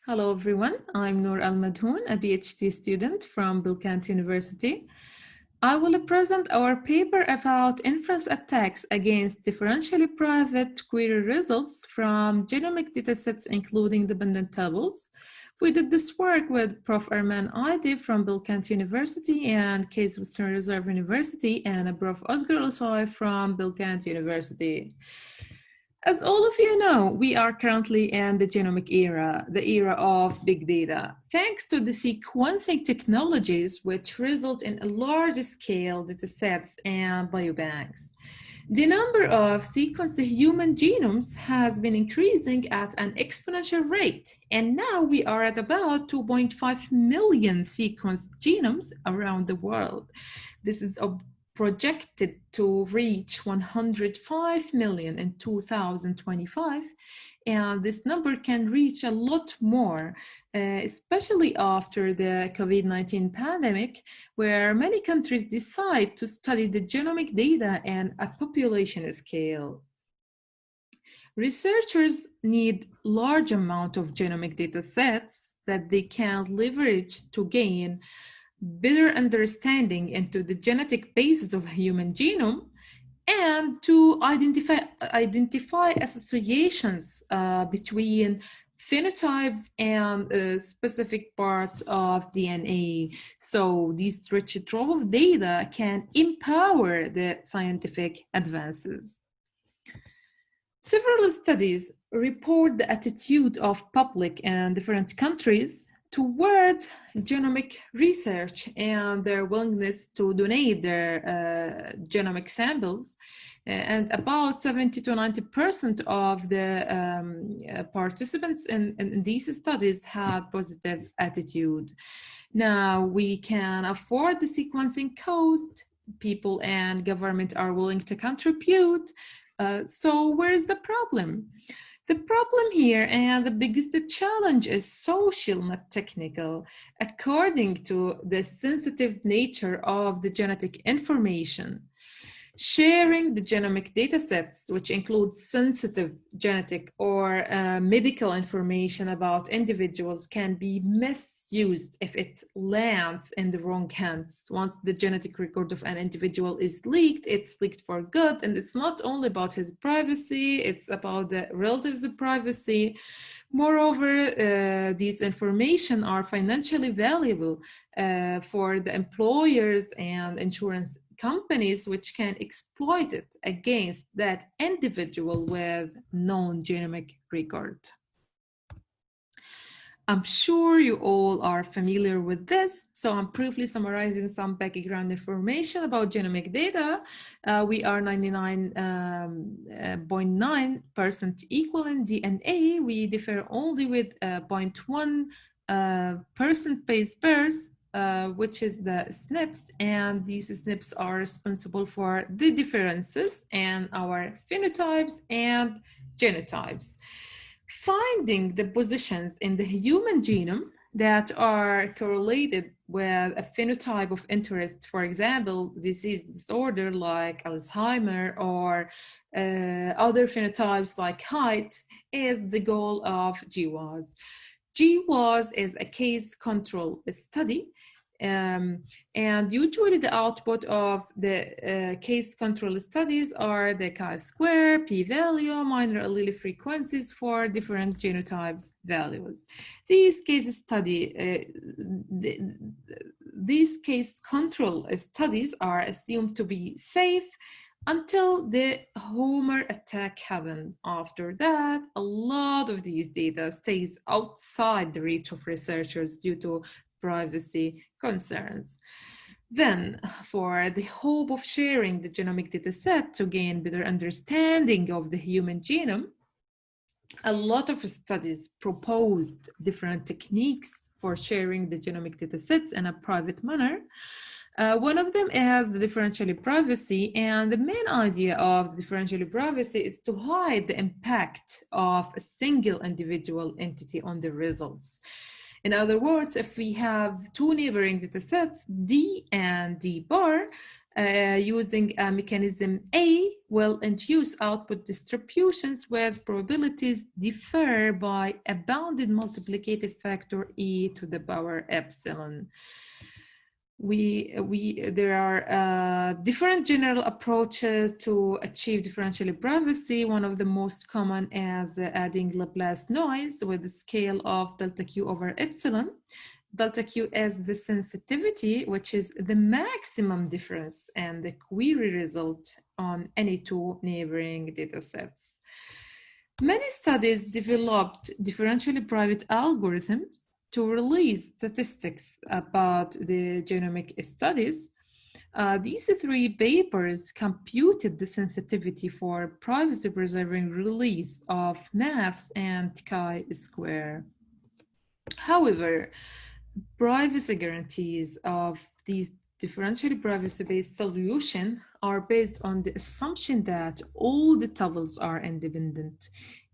Hello, everyone. I'm Nour Almadhoun, a PhD student from Bilkent University. I will present our paper about inference attacks against differentially private query results from genomic datasets, including dependent tuples. We did this work with Prof. Arman Aidi from Bilkent University and Case Western Reserve University and Prof. Oscar Osoy from Bilkent University. As all of you know, we are currently in the genomic era, the era of big data, thanks to the sequencing technologies which result in large-scale datasets and biobanks. The number of sequenced human genomes has been increasing at an exponential rate, and now we are at about 2.5 million sequenced genomes around the world. This is projected to reach 105 million in 2025, and this number can reach a lot more, especially after the COVID-19 pandemic, where many countries decide to study the genomic data at a population scale. Researchers need large amount of genomic data sets that they can leverage to gain better understanding into the genetic basis of a human genome and to identify associations between phenotypes and specific parts of DNA. So this rich trove of data can empower the scientific advances. Several studies report the attitude of public and different countries towards genomic research and their willingness to donate their genomic samples. And about 70 to 90% of the participants in these studies had positive attitude. Now, we can afford the sequencing cost. People and government are willing to contribute. So where is the problem? The problem here and the biggest challenge is social, not technical, according to the sensitive nature of the genetic information. Sharing the genomic datasets, which includes sensitive genetic or medical information about individuals, can be misused if it lands in the wrong hands. Once the genetic record of an individual is leaked, it's leaked for good, and it's not only about his privacy, it's about the relatives' privacy. Moreover, these information are financially valuable for the employers and insurance companies, which can exploit it against that individual with known genomic record. I'm sure you all are familiar with this, so I'm briefly summarizing some background information about genomic data. We are 99.9% equal in DNA. We differ only with 0.1% base pairs, which is the SNPs, and these SNPs are responsible for the differences in our phenotypes and genotypes. Finding the positions in the human genome that are correlated with a phenotype of interest, for example, disease disorder like Alzheimer or other phenotypes like height, is the goal of GWAS. GWAS is a case control study, and usually the output of the case control studies are the chi-square, p-value, minor allele frequencies for different genotypes values. These case control studies are assumed to be safe until the Homer attack happened. After that, a lot of these data stays outside the reach of researchers due to privacy concerns. Then, for the hope of sharing the genomic dataset to gain better understanding of the human genome, a lot of studies proposed different techniques for sharing the genomic datasets in a private manner. One of them is the Differentially-Privacy, and the main idea of Differentially-Privacy is to hide the impact of a single individual entity on the results. In other words, if we have two neighboring datasets, D and D bar, using a mechanism A will induce output distributions where probabilities differ by a bounded multiplicative factor e to the power epsilon. There are different general approaches to achieve differential privacy. One of the most common is adding Laplace noise with a scale of delta Q over epsilon. Delta Q is the sensitivity, which is the maximum difference and the query result on any two neighboring data sets. Many studies developed differentially private algorithms to release statistics about the genomic studies. These three papers computed the sensitivity for privacy-preserving release of maths and chi-square. However, privacy guarantees of these differentially privacy-based solutions are based on the assumption that all the tuples are independent.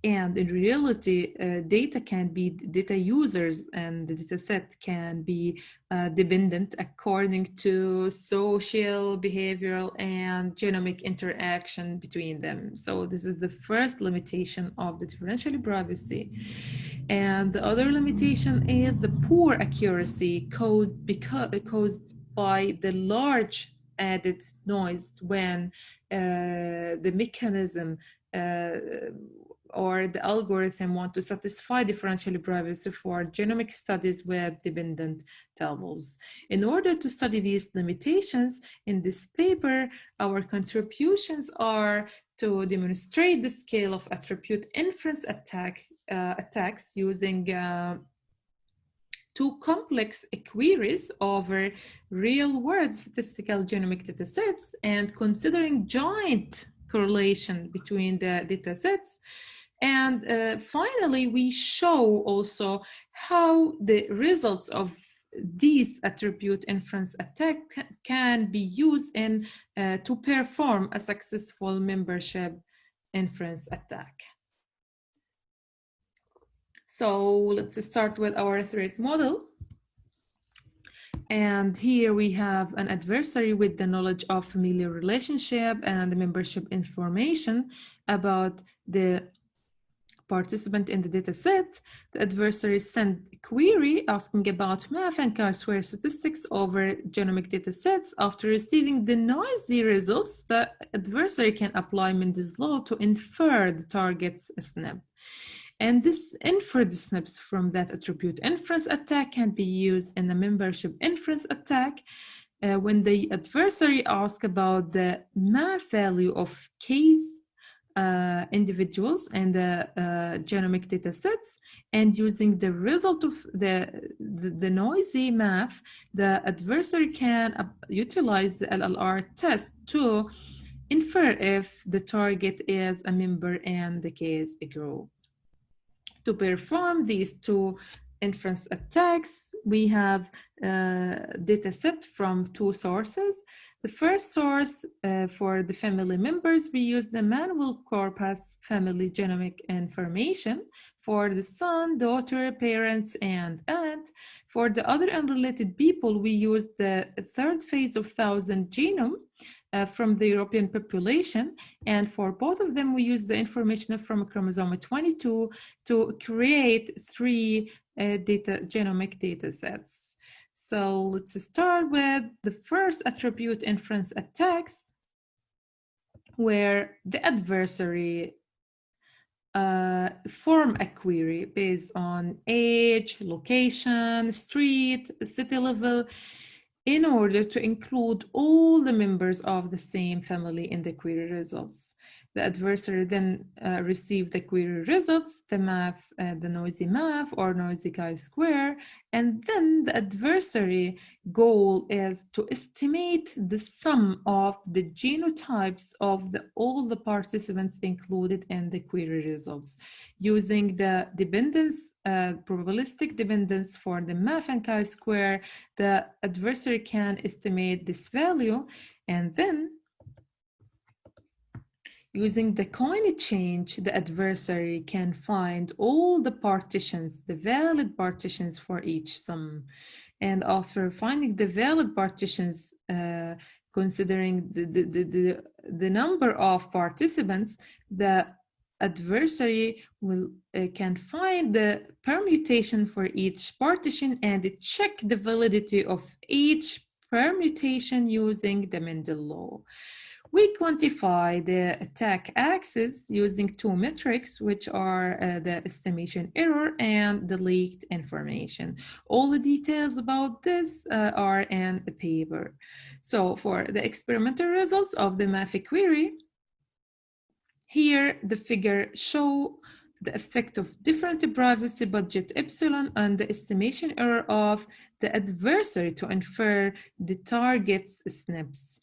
And in reality, data users and the data set can be dependent according to social, behavioral, and genomic interaction between them. So this is the first limitation of the differential privacy. And the other limitation is the poor accuracy caused by the large added noise when the mechanism or the algorithm want to satisfy differential privacy for genomic studies with dependent tuples. In order to study these limitations in this paper, our contributions are to demonstrate the scale of attribute inference attacks using two complex queries over real-world statistical genomic datasets and considering joint correlation between the datasets. And finally, we show also how the results of these attribute inference attack can be used to perform a successful membership inference attack. So let's start with our threat model. And here we have an adversary with the knowledge of familiar relationship and the membership information about the participant in the data set. The adversary sent a query asking about math and chi-square statistics over genomic data sets. After receiving the noisy results, the adversary can apply Mendel's law to infer the target's SNP. And this inferred SNPs from that attribute inference attack can be used in a membership inference attack when the adversary asks about the math value of case individuals and the genomic data sets, and using the result of the noisy math, the adversary can utilize the LLR test to infer if the target is a member in the case group. To perform these two inference attacks, we have a data set from two sources. The first source for the family members, we use the manual corpus family genomic information for the son, daughter, parents, and aunt. For the other unrelated people, we use the third phase of 1000 genome from the European population. And for both of them, we use the information from chromosome 22 to create three genomic data sets. So let's start with the first attribute inference attacks, where the adversary form a query based on age, location, street, city level, in order to include all the members of the same family in the query results. The adversary then received the query results, the math, the noisy math or noisy chi-square, and then the adversary goal is to estimate the sum of the genotypes of all the participants included in the query results. Using the dependence, probabilistic dependence for the math and chi-square, the adversary can estimate this value, and then Using the coin change, the adversary can find all the partitions, the valid partitions for each sum. And after finding the valid partitions, considering the number of participants, the adversary can find the permutation for each partition and check the validity of each permutation using the Mendel law. We quantify the attack axis using two metrics, which are the estimation error and the leaked information. All the details about this are in the paper. So for the experimental results of the Mafi query, here the figure show the effect of different privacy budget epsilon and the estimation error of the adversary to infer the target's SNPs.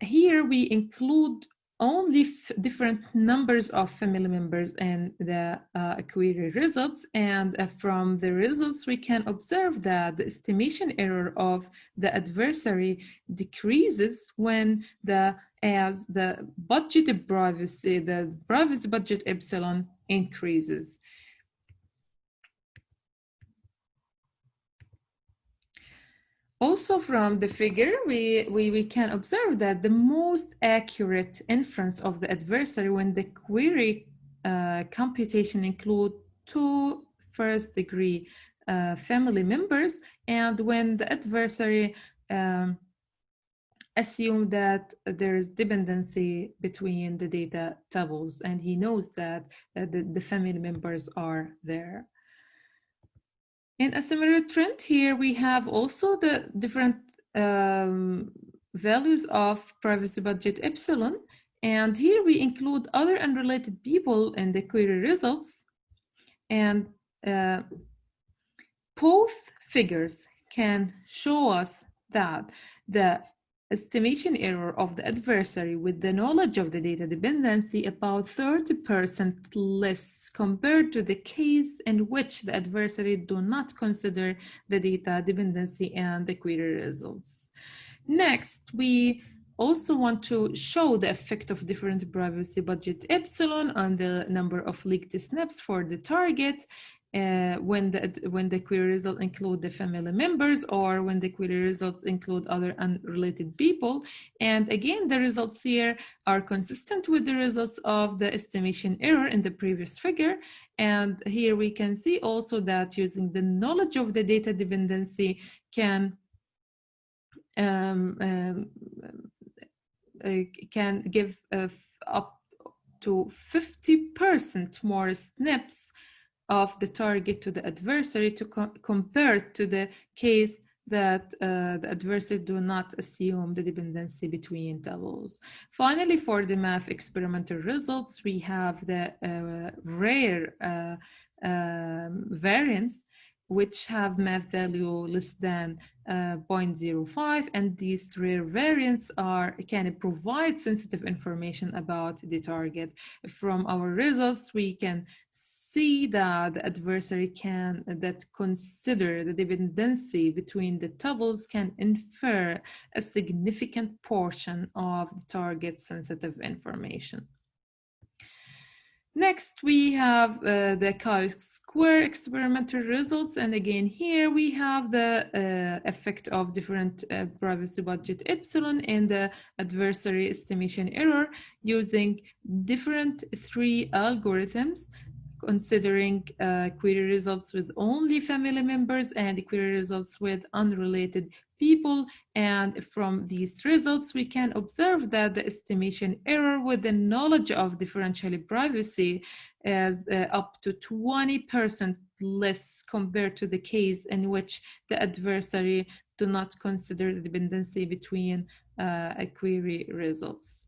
Here we include only different numbers of family members in the query results, and from the results we can observe that the estimation error of the adversary decreases when as the budget privacy, the privacy budget epsilon increases. Also from the figure, we can observe that the most accurate inference of the adversary when the query computation include two first-degree family members, and when the adversary assume that there is dependency between the data tables, and he knows that the family members are there. In a similar trend here, we have also the different values of privacy budget epsilon. And here we include other unrelated people in the query results. And both figures can show us that the estimation error of the adversary with the knowledge of the data dependency about 30% less compared to the case in which the adversary do not consider the data dependency and the query results. Next, we also want to show the effect of different privacy budget epsilon on the number of leaked SNPs for the target when the query results include the family members or when the query results include other unrelated people. And again, the results here are consistent with the results of the estimation error in the previous figure. And here we can see also that using the knowledge of the data dependency can give up to 50% more SNPs of the target to the adversary to compare to the case that the adversary do not assume the dependency between tables. Finally, for the math experimental results, we have the rare variance, which have math value less than 0.05, and these rare variants can provide sensitive information about the target. From our results, we can see that the adversary that consider the dependency between the tuples can infer a significant portion of the target sensitive information. Next, we have the chi-square experimental results. And again, here we have the effect of different privacy budget epsilon and the adversary estimation error using different 3 algorithms, considering query results with only family members and query results with unrelated people. And from these results, we can observe that the estimation error with the knowledge of Differentially-Privacy is up to 20% less compared to the case in which the adversary do not consider the dependency between query results.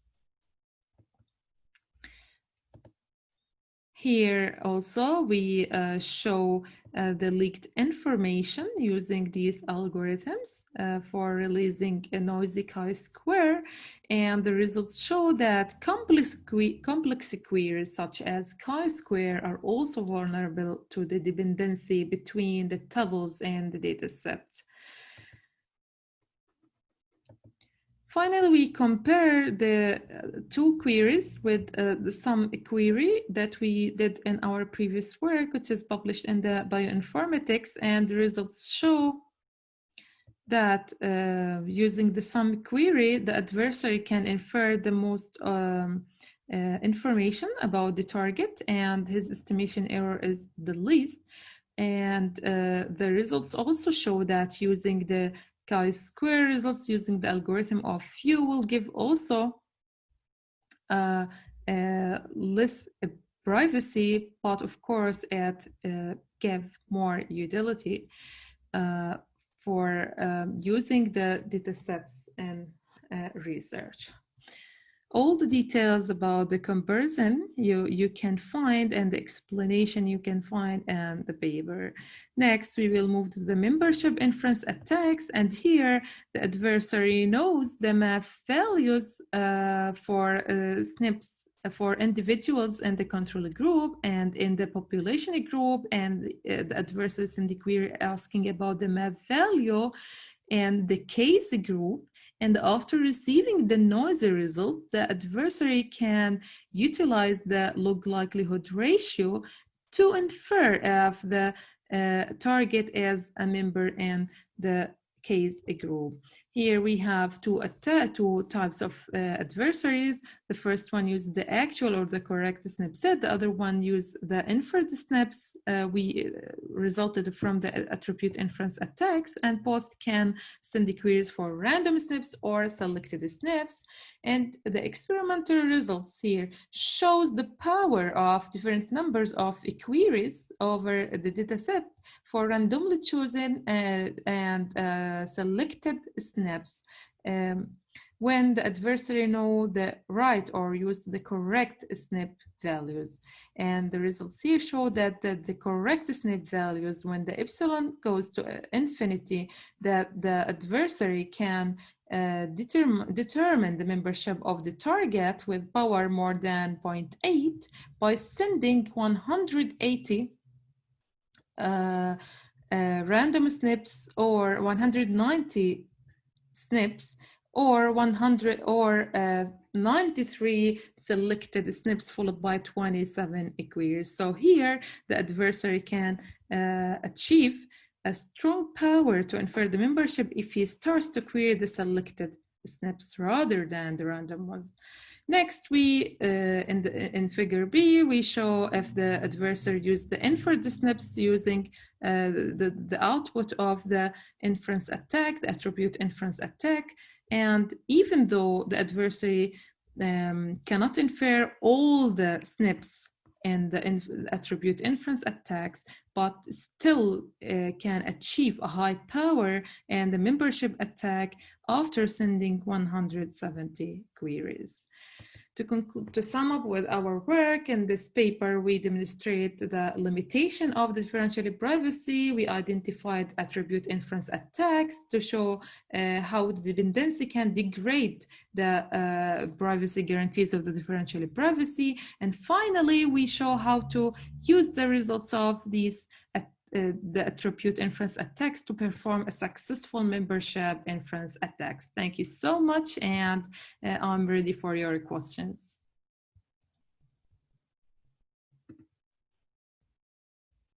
Here also we show the leaked information using these algorithms for releasing a noisy chi-square, and the results show that complex queries such as chi-square are also vulnerable to the dependency between the tuples and the data set. Finally, we compare the two queries with the sum query that we did in our previous work, which is published in the Bioinformatics, and the results show that using the sum query, the adversary can infer the most information about the target, and his estimation error is the least. And the results also show that using the chi-square results, using the algorithm of few, will give also less privacy, but of course it give more utility for using the datasets in research. All the details about the comparison you can find, and the explanation you can find in the paper. Next, we will move to the membership inference attacks, and here the adversary knows the map values for SNPs for individuals in the control group and in the population group, and the adversary in the query asking about the map value and the case group. And after receiving the noisy result, the adversary can utilize the log likelihood ratio to infer if the target is a member in the case group. Here we have two types of adversaries. The first one uses the actual or the correct SNP set. The other one uses the inferred SNPs. We resulted from the attribute inference attacks, and both can send the queries for random SNPs or selected SNPs. And the experimental results here shows the power of different numbers of queries over the dataset for randomly chosen and selected SNPs. When the adversary know the right or use the correct SNP values. And the results here show that the correct SNP values, when the epsilon goes to infinity, that the adversary can determine the membership of the target with power more than 0.8 by sending 180 random SNPs or 190 SNPs or 100 or 93 selected SNPs followed by 27 queries. So here the adversary can achieve a strong power to infer the membership if he starts to query the selected SNPs rather than the random ones. Next, we in figure B, we show if the adversary used the inferred SNPs using the output of the inference attack, the attribute inference attack. And even though the adversary cannot infer all the SNPs and the attribute inference attacks, but still can achieve a high power and the membership attack after sending 170 queries. To sum up with our work in this paper, we demonstrate the limitation of the differentially-privacy. We identified attribute inference attacks to show how the dependency can degrade the privacy guarantees of the differentially-privacy. And finally, we show how to use the results of these the attribute inference attacks to perform a successful membership inference attacks. Thank you so much, and I'm ready for your questions.